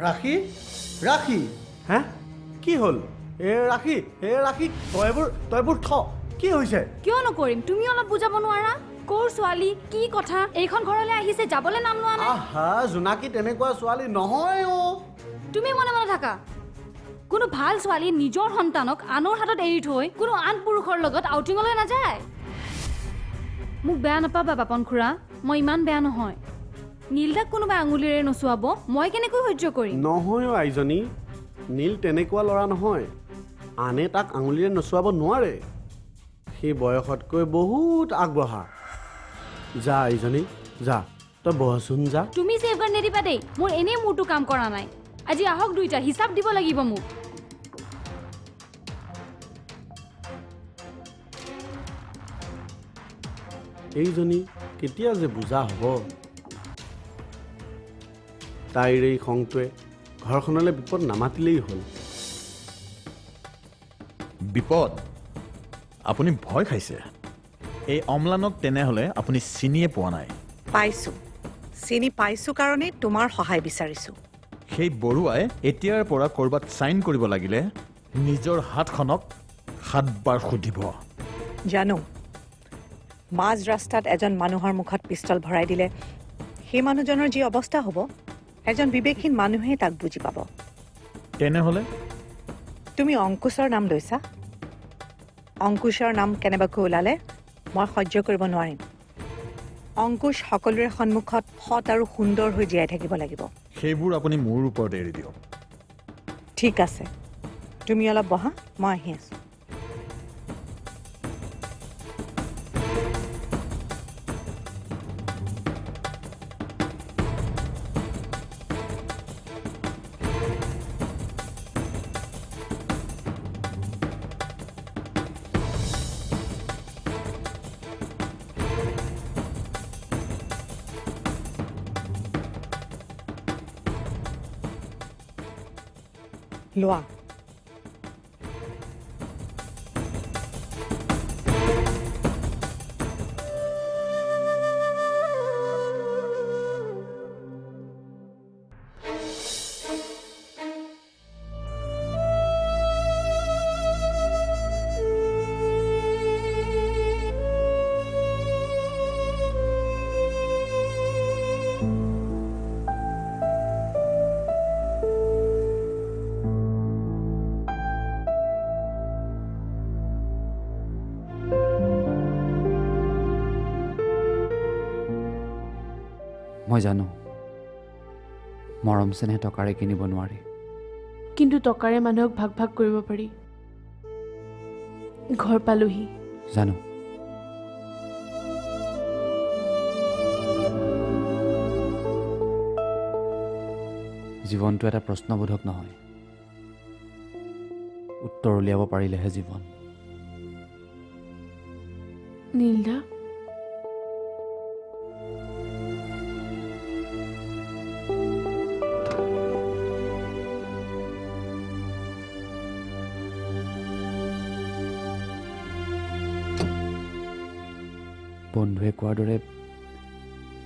ৰাখি ৰাখি হে কি হ'ল ৰাখি তইবোৰ থ কি হৈছে কিয় নকৰিম তুমি অলপ বুজাব নোৱাৰা কোৰ ছোৱালী কি কথা এইখন ঘৰলৈ আহিছে যাবলৈ নাম লোৱা নাই আহা জোনাকী তেনেকুৱা ছোৱালী নহয় তুমি মনে মনে থাকা কোনো ভাল ছোৱালী নিজৰ সন্তানক আনৰ হাতত এৰি থৈ কোনো আন পুৰুষৰ লগত আউটিঙলৈ নাযায় মোক বেয়া নাপাবা বাপন খুৰা মই ইমান বেয়া নহয় নীলদাক কোনোবা আঙুলিৰে নচুৱাব মই কেনেকৈ সহ্য কৰিম নহয় আইজনী নীল তেনেকুৱা ল'ৰা নহয় আনে তাক আঙুলিৰে নচুৱাব নোৱাৰে সেই বয়সতকৈ বহুত আগবঢ়া যা আইজনী যা তই বহচোন যা তুমি চেফগাৰ্ড নিদিবা দেই মোৰ এনেই মোৰটো কাম কৰা নাই আজি আহক দুইটা হিচাপ দিব লাগিব মোক এইজনী কেতিয়া যে বুজা হ'ব তাইৰ এই খংটোৱে ঘৰখনলৈ বিপদ নামাতিলেই হ'ল বিপদ আপুনি ভয় খাইছে এই অম্লানক তেনেহ'লে আপুনি চিনিয়ে পোৱা নাই পাইছোঁ চিনি পাইছোঁ কাৰণে তোমাৰ সহায় বিচাৰিছোঁ সেই বৰুৱাই এতিয়াৰ পৰা ক'ৰবাত চাইন কৰিব লাগিলে নিজৰ হাতখনক 7 বাৰ সুধিব জানো মাজ ৰাস্তাত এজন মানুহৰ মুখত পিষ্টল ভৰাই দিলে সেই মানুহজনৰ যি অৱস্থা হ'ব এজন বিবেকহীন মানুহে তাক বুজি পাব তেনেহ'লে তুমি অংকুশৰ নাম লৈছা অংকুশৰ নাম কেনেবাকৈ ওলালে মই সহ্য কৰিব নোৱাৰিম অংকুশ সকলোৰে সন্মুখত সৎ আৰু সুন্দৰ হৈ জীয়াই থাকিব লাগিব সেইবোৰ আপুনি মোৰ ওপৰত এৰি দিয়ক ঠিক আছে তুমি অলপ বহা মই আহি আছোঁ লোৱা মই জানো মৰম চেনেহ টকাৰে কিনিব নোৱাৰি কিন্তু টকাৰে মানুহক ভাগ ভাগ কৰিব পাৰি ঘৰ পালোহি জানো জীৱনটো এটা প্ৰশ্নবোধক নহয় উত্তৰ উলিয়াব পাৰিলেহে জীৱন নীলদা বন্ধুৱে কোৱাৰ দৰে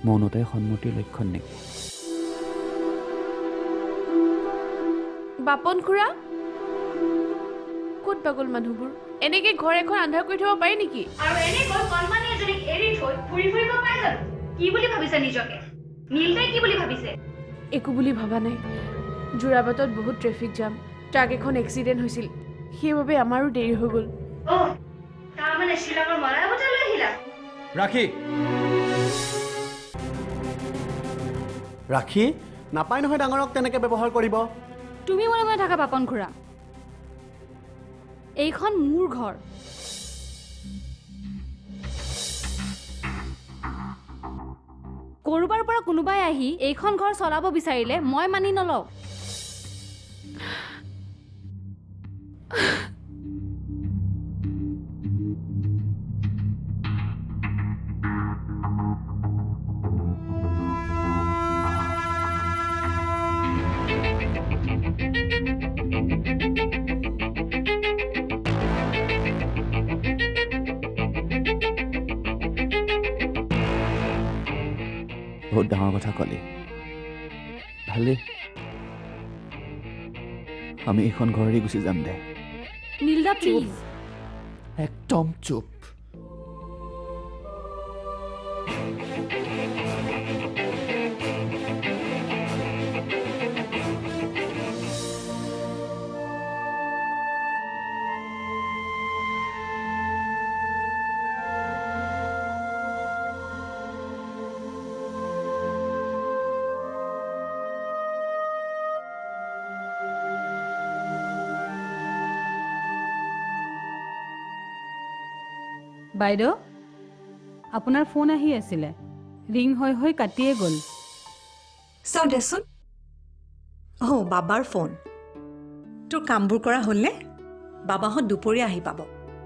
মৌনতাই সন্মতিৰ লক্ষণ নেকি বাপন খুৰা ক'ত পাগল মানুহবোৰ এনেকে ঘৰ এখন আন্ধাৰ কৰি থব পাৰি নেকি আৰু এনেকৈ কলমানি এজনীক এৰি থৈ ফুৰি ফুৰিব পাৰে জানো কি বুলি ভাবিছে নিজকে নীলদাই কি বুলি ভাবিছে একো বুলি ভবা নাই যোৰাবাটত বহুত ট্ৰেফিক জাম ট্ৰাক এখন এক্সিডেণ্ট হৈছিল সেইবাবে আমাৰো দেৰি হৈ গ'ল তাৰমানে শ্বিলঙৰ মলাবতা লৈ আহিলা ৰাখি ৰাখি নাপায় নহয় ডাঙৰক তেনেকৈ ব্যৱহাৰ কৰিব তুমি মনে মনে থাকা পাপন খুৰা এইখন মোৰ ঘৰ কৰবাৰ পৰা কোনোবাই আহি এইখন ঘৰ চলাব বিচাৰিলে মই মানি নলওঁ বহুত ডাঙৰ কথা ক'লি ভালেই আমি এইখন ঘৰেদি গুচি যাম দে নীলদা প্লিজ একদম চুপ বাইদেউ আপোনাৰ ফোন আহি আছিলে ৰিং হৈ কাটিয়ে গ'ল চাওঁ দেচোন বাবাৰ ফোন তোৰ কামবোৰ কৰা হ'লনে বাবাহঁত দুপৰীয়া আহি পাব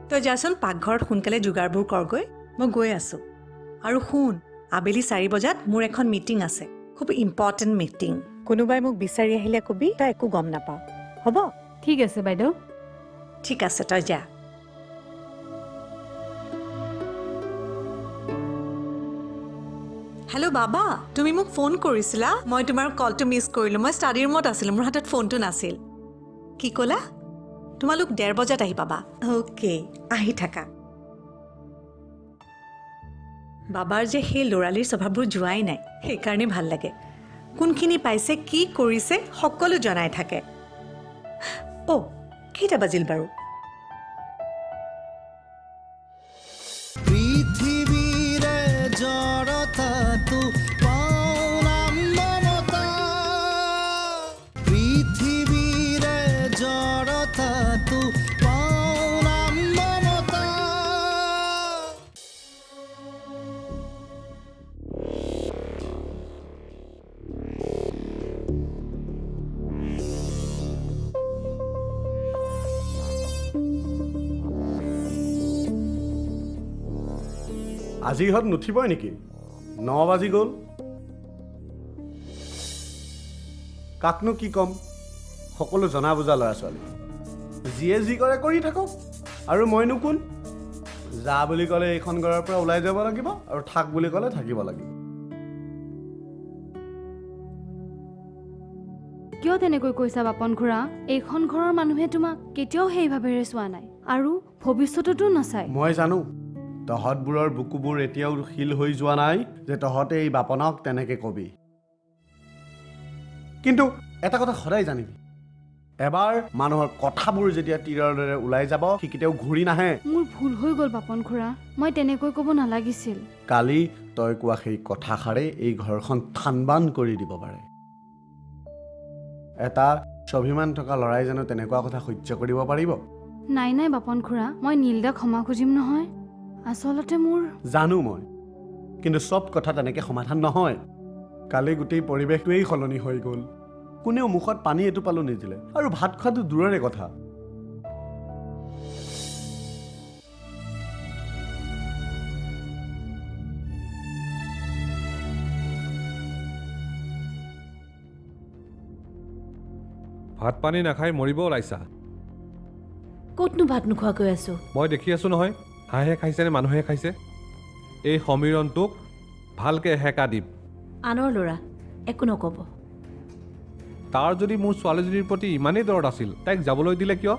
তই যাচোন পাকঘৰত সোনকালে যোগাৰবোৰ কৰগৈ মই গৈ আছোঁ আৰু শুন আবেলি 4 বজাত মোৰ এখন মিটিং আছে খুব ইম্পৰ্টেণ্ট মিটিং কোনোবাই মোক বিচাৰি আহিলে কবি তই একো গম নাপাওঁ হ'ব ঠিক আছে বাইদেউ ঠিক আছে তই যা হেল্ল' বাবা তুমি মোক ফোন কৰিছিলা মই তোমাৰ কলটো মিছ কৰিলোঁ মই ষ্টাডি ৰুমত আছিলোঁ মোৰ হাতত ফোনটো নাছিল কি ক'লা তোমালোক 1:30 বজাত আহি পাবা অ'কে আহি থাকা বাবাৰ যে সেই ল'ৰালিৰ স্বভাৱবোৰ যোৱাই নাই সেইকাৰণে ভাল লাগে কোনখিনি পাইছে কি কৰিছে সকলো জনাই থাকে কেইটা বাজিল বাৰু পৃথিৱীৰে জড়তাটো পাওনাম মমতা পৃথিৱীৰে জড়তাটো পাওনাম মমতা আজি ইহঁত নুঠিবই নেকি 9 বাজি গ'ল কাকনো কি ক'ম সকলো জনা বুজা ল'ৰা ছোৱালী যিয়ে যি কৰে কৰি থাকক আৰু মইনো কোন যা বুলি ক'লে এইখন ঘৰৰ পৰা ওলাই যাব লাগিব আৰু থাক বুলি ক'লে থাকিব লাগিব কিয় তেনেকৈ কৈছা বাপন খুৰা এইখন ঘৰৰ মানুহে তোমাক কেতিয়াও সেই ভাৱেৰে চোৱা নাই আৰু ভৱিষ্যততো নাচায় মই জানো তহঁতবোৰৰ বুকুবোৰ এতিয়াও শিল হৈ যোৱা নাই যে তহঁতে এই বাপনক তেনেকে কবি কিন্তু এটা কথা সদায় জানিবি এবাৰ মানুহৰ কথাবোৰ যেতিয়া তীৰৰ দৰে ওলাই যাব সি কেতিয়াও ঘূৰি নাহে মোৰ ভুল হৈ গ'ল বাপন খুৰা মই তেনেকৈ ক'ব নালাগিছিল কালি তই কোৱা সেই কথাষাৰে এই ঘৰখন থানবান কৰি দিব পাৰে এটা স্বাভিমান থকা ল'ৰাই জানো তেনেকুৱা কথা সহ্য কৰিব পাৰিব নাই বাপন খুৰা মই নীলদাক ক্ষমা খুজিম নহয় আচলতে মোৰ জানো মই কিন্তু চব কথা তেনেকে সমাধান নহয় কালি গোটেই পৰিৱেশটোৱেই সলনি হৈ গ'ল কোনেও মুখত পানী এটোপালো নিদিলে আৰু ভাত খোৱাটো দূৰৰে কথা ভাত পানী নাখাই মৰিব ওলাইছা ক'তনো ভাত নোখোৱাকৈ আছোঁ মই দেখি আছোঁ নহয় হাঁহে খাইছে নে মানুহে খাইছে এই সমীৰণটোক ভালকৈ হেঁকা দিম আনৰ ল'ৰা একো নক'ব তাৰ যদি মোৰ ছোৱালীজনীৰ প্ৰতি ইমানেই দৰদ আছিল তাইক যাবলৈ দিলে কিয়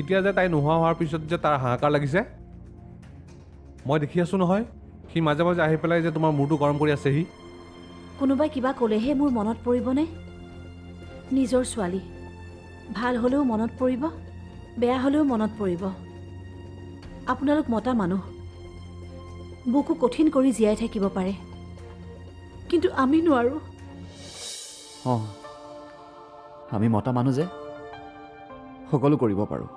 এতিয়া যে তাই নোহোৱা হোৱাৰ পিছত যে তাৰ হাহাকাৰ লাগিছে মই দেখি আছোঁ নহয় সি মাজে মাজে আহি পেলাই যে তোমাৰ মূৰটো গৰম কৰি আছেহি কোনোবাই কিবা ক'লেহে মোৰ মনত পৰিবনে নিজৰ ছোৱালী ভাল হ'লেও মনত পৰিব বেয়া হ'লেও মনত পৰিব আপোনালোক মতা মানুহ বুকু কঠিন কৰি জীয়াই থাকিব পাৰে কিন্তু আমি নোৱাৰোঁ আমি মতা মানুহ যে সকলো কৰিব পাৰোঁ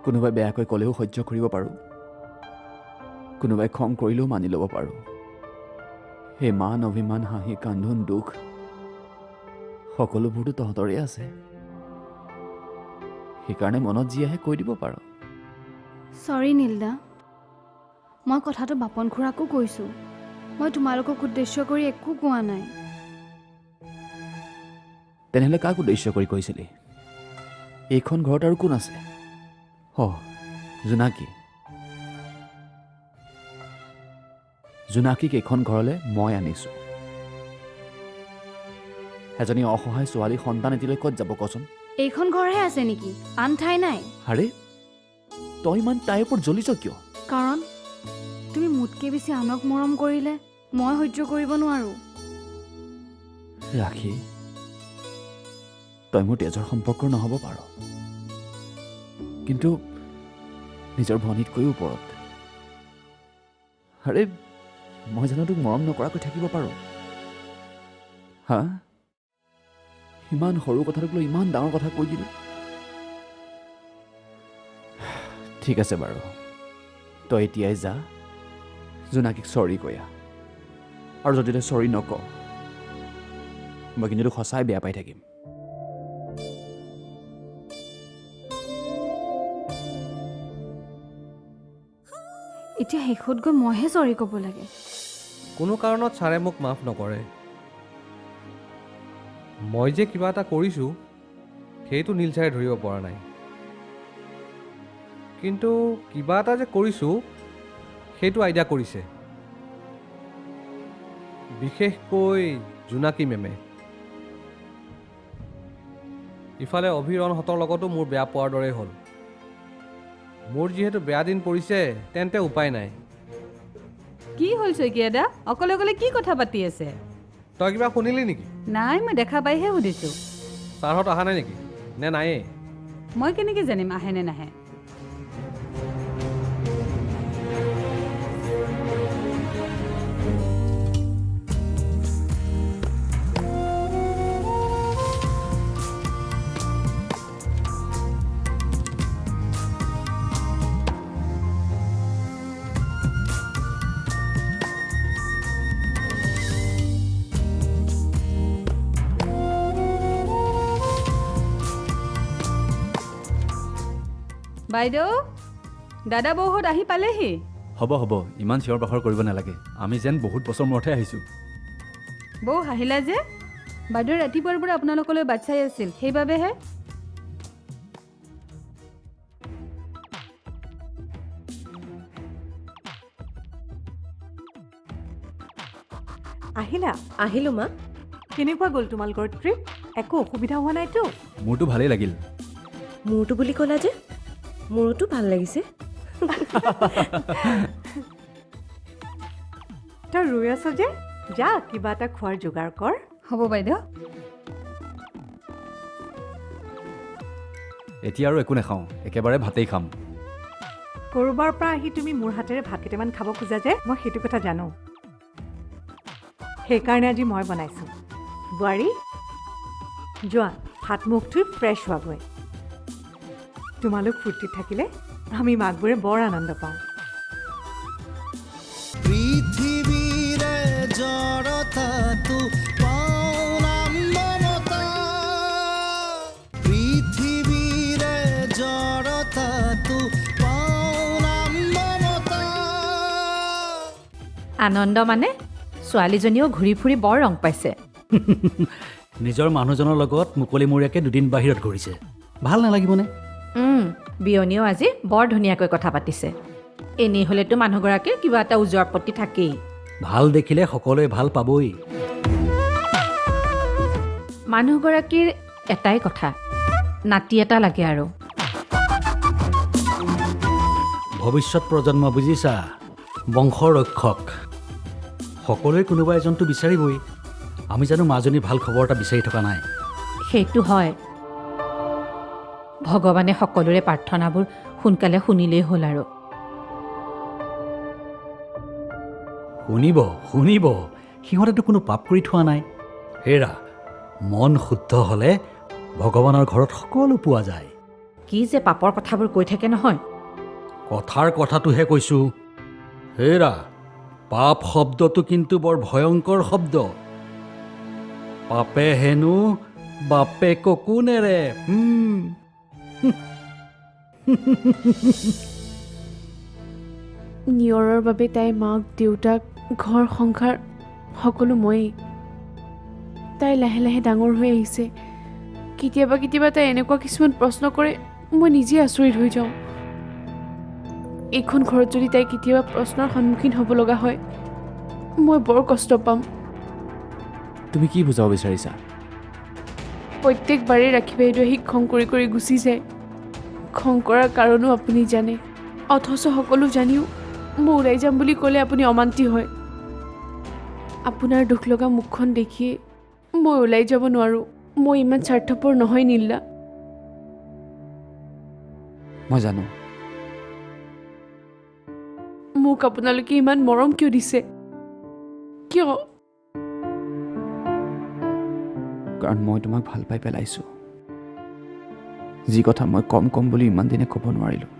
কোনোবাই বেয়াকৈ ক'লেও সহ্য কৰিব পাৰোঁ কোনোবাই খং কৰিলেও মানি ল'ব পাৰোঁ সেই মান অভিমান হাঁহি কান্দোন দুখ সকলোবোৰতো তহঁতৰে আছে সেইকাৰণে মনত যি আহে কৈ দিব পাৰ চৰি নীলদা মই কথাটো বাপন খুৰাকো কৈছোঁ মই তোমালোকক উদ্দেশ্য কৰি একো কোৱা নাই তেনেহ'লে কাক উদ্দেশ্য কৰি কৈছিলি এইখন ঘৰত আৰু কোন আছে জোনাকীক এইখন ঘৰলৈ মই আনিছোঁ এজনী অসহায় ছোৱালী সন্তান এটিলৈ ক'ত যাব কচোন এইখন ঘৰহে আছে নেকি? আন ঠাই নাই? আৰে তই ইমান তাইৰ ওপৰত জ্বলিছ কিয়? কাৰণ তুমি মোতকৈ বেছি আনক মৰম কৰিলে মই সহ্য কৰিব নোৱাৰোঁ। ৰাখি তই মোৰ তেজৰ সম্পৰ্কৰ নহ'ব পাৰ, কিন্তু নিজৰ ভনীতকৈও ওপৰত। আৰে মই জানো তোক মৰম নকৰাকৈ থাকিব পাৰোঁ? হা, ইমান সৰু কথাটোক লৈ ইমান ডাঙৰ কথা কৈ দিলোঁ। ঠিক আছে বাৰু, তই এতিয়াই যা, জোনাকীক চৰি কৈ আহ। আৰু যদি তই চৰি নক, মই কিন্তু তোক সঁচাই বেয়া পাই থাকিম। এতিয়া শেষত গৈ মইহে চৰি ক'ব লাগে। কোনো কাৰণত ছাৰে মোক মাফ নকৰে। মই যে কিবা এটা কৰিছোঁ সেইটো নীল ছাৰে ধৰিব পৰা নাই, কিন্তু কিবা এটা যে কৰিছোঁ সেইটো আইডিয়া কৰিছে, বিশেষকৈ জোনাকী মেমে। ইফালে অভিৰণহঁতৰ লগতো মোৰ বেয়া পোৱাৰ দৰেই হ'ল। মোৰ যিহেতু বেয়া দিন পৰিছে তেন্তে উপায় নাই। কি হ'ল শইকীয়া দা, অকলে অকলে কি কথা পাতি আছে? তই কিবা শুনিলি নেকি? নাই, মই দেখা পাইহে সুধিছোঁ। ছাৰহঁত অহা নাই নেকি? নে নায়েই? মই কেনেকৈ জানিম আহে নে নাহে? বাইদেউ, দাদা বৌহঁত আহি পালেহি। হ'ব হ'ব, ইমান চিঞৰ বাখৰ কৰিব নালাগে, আমি যেন বহুত বছৰ মূৰতহে আহিছোঁ। বৌ হাঁহিলা যে? বাইদেউ ৰাতিপুৱাৰ পৰা আপোনালোকলৈ বাট চাই আছিল, সেইবাবেহে। আহিলা? আহিলোঁ মা। কেনেকুৱা গ'ল তোমালোকৰ ট্ৰিপ? একো অসুবিধা হোৱা নাইতো? মোৰতো ভালেই লাগিল। মোৰতো বুলি ক'লা যে? মোৰোতো ভাল লাগিছে। তই ৰৈ আছ যে, যা কিবা এটা খোৱাৰ যোগাৰ কৰ। হ'ব বাইদেউ। এতিয়া আৰু একো নাখাওঁ, একেবাৰে ভাতেই খাম। ক'ৰবাৰ পৰা আহি তুমি মোৰ হাতেৰে ভাত কেইটামান খাব খোজা যে, মই সেইটো কথা জানো। সেইকাৰণে আজি মই বনাইছোঁ। বোৱাৰী, যোৱা ভাত মুখ ধুই ফ্ৰেছ হোৱাগৈ। তোমালোক ফূৰ্তিত থাকিলে আমি মাকবোৰে বৰ আনন্দ পাওঁ। পৃথিৱীৰে জড়তাটো পাওনাম মমতা, পৃথিৱীৰে জড়তাটো পাওনাম মমতা। আনন্দ মানে ছোৱালীজনীও ঘূৰি ফুৰি বৰ ৰং পাইছে। নিজৰ মানুহজনৰ লগত মুকলিমূৰীয়াকৈ দুদিন বাহিৰত ঘূৰিছে, ভাল নালাগিবনে? বিয়নীও আজি বৰ ধুনীয়াকৈ কথা পাতিছে। এনেই হ'লেতো মানুহগৰাকীৰ কিবা এটা উজৰ আপত্তি থাকেই। ভাল দেখিলে সকলোৱে ভাল পাবই। মানুহগৰাকীৰ এটাই কথা, নাতি এটা লাগে আৰু। ভৱিষ্যত প্ৰজন্ম বুজিছা, বংশৰ ৰক্ষক। সকলোৱে কোনোবা এজনটো বিচাৰিবই। আমি জানো মাজনীৰ ভাল খবৰ এটা বিচাৰি থকা নাই? সেইটো হয়। ভগৱানে সকলোৰে প্ৰাৰ্থনাবোৰ সোনকালে শুনিলেই হ'ল আৰু। শুনিব শুনিব, সিহঁতেতো কোনো পাপ কৰি থোৱা নাই। হেৰা, মন শুদ্ধ হ'লে ভগৱানৰ ঘৰত সকলো পোৱা যায়। কি যে পাপৰ কথাবোৰ কৈ থাকে নহয়। কথাৰ কথাটোহে কৈছোঁ। হেৰা, পাপ শব্দটো কিন্তু বৰ ভয়ংকৰ শব্দ। পাপে হেনো বাপেককো নেৰে। নিয়ৰৰ বাবে তাইৰ মাক, দেউতাক, ঘৰ সংসাৰ সকলো ময়েই। তাই লাহে লাহে ডাঙৰ হৈ আহিছে। কেতিয়াবা কেতিয়াবা তাই এনেকুৱা কিছুমান প্ৰশ্ন কৰে, মই নিজে আচৰিত হৈ যাওঁ। এইখন ঘৰত যদি তাই কেতিয়াবা প্ৰশ্নৰ সন্মুখীন হ'ব লগা হয়, মই বৰ কষ্ট পাম। তুমি কি বুজাব বিচাৰিছা? প্ৰত্যেকবাৰেই ৰাখী বাইদেউ আহি খং কৰি কৰি গুচি যায়। খং কৰাৰ কাৰণো আপুনি জানে, অথচ সকলো জানিও মই ওলাই যাম বুলি ক'লে আপুনি অমান্তি হয়। আপোনাৰ দুখ লগা মুখখন দেখিয়ে মই ওলাই যাব নোৱাৰোঁ। মই ইমান স্বাৰ্থপৰ নহয় নীলা। মই জানো মোক আপোনালোকে ইমান মৰম কিয় দিছে? কিয়? কাৰণ মই তোমাক ভাল পাই পেলাইছোঁ। যি কথা মই কম বুলি ইমান দিনে ক'ব নোৱাৰিলোঁ।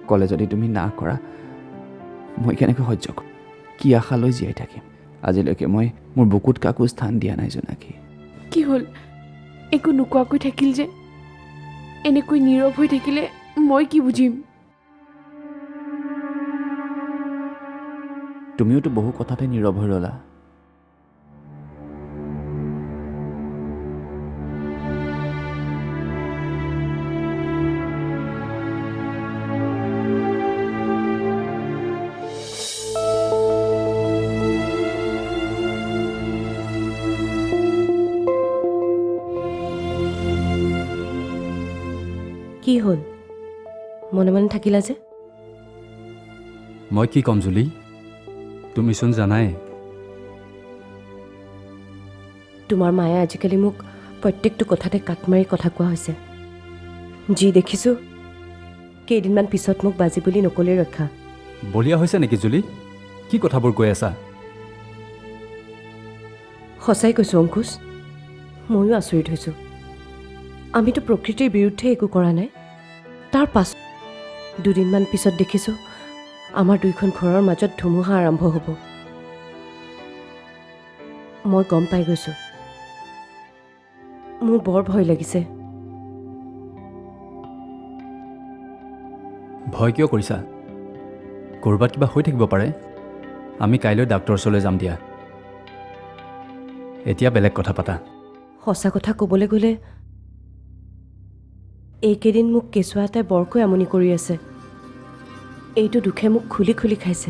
ক'লে যদি তুমি না কৰা, মই কেনেকৈ সহ্য কৰিম? কি আশা লৈ জীয়াই থাকিম? আজিলৈকে মই মোৰ বুকুত কাকো স্থান দিয়া নাই জোনাকী। কি হ'ল? একো নোকোৱাকৈ থাকিল যে? এনেকৈ নীৰৱ হৈ থাকিলে মই কি বুজিম? তুমিওতো বহু কথাতে নীৰৱ হৈ ৰ'লা। কি হ'ল? মনে মনে থাকিলা যে? মই কি ক'ম জুলি, তুমিচোন জানাই। তোমাৰ মায়ে আজিকালি মোক প্ৰত্যেকটো কথাতে কাট মাৰি কথা কোৱা হৈছে। যি দেখিছোঁ, কেইদিনমান পিছত মোক বাজি বুলি নকলেই ৰক্ষা। বলিয়া হৈছে নেকি জুলি? কি কথাবোৰ কৈ আছা? সঁচাই কৈছোঁ অংকুশ, ময়ো আচৰিত হৈছোঁ। আমিতো প্ৰকৃতিৰ বিৰুদ্ধে একো কৰা নাই। তাৰ পাছত দুদিনমান পিছত দেখিছোঁ আমাৰ দুইখন ঘৰৰ মাজত ধুমুহা আৰম্ভ হ'ব। মই গম পাই গৈছোঁ। মোৰ বৰ ভয় লাগিছে। ভয় কিয় কৰিছা? ক'ৰবাত কিবা হৈ থাকিব পাৰে। আমি কাইলৈ ডাক্তৰৰ ওচৰলৈ যাম দিয়া। এতিয়া বেলেগ কথা পাতা। সঁচা কথা ক'বলৈ গ'লে এইকেইদিন মোক কেঁচুৱা এটাই বৰকৈ আমনি কৰি আছে। এইটো দুখে মোক খুলি খুলি খাইছে।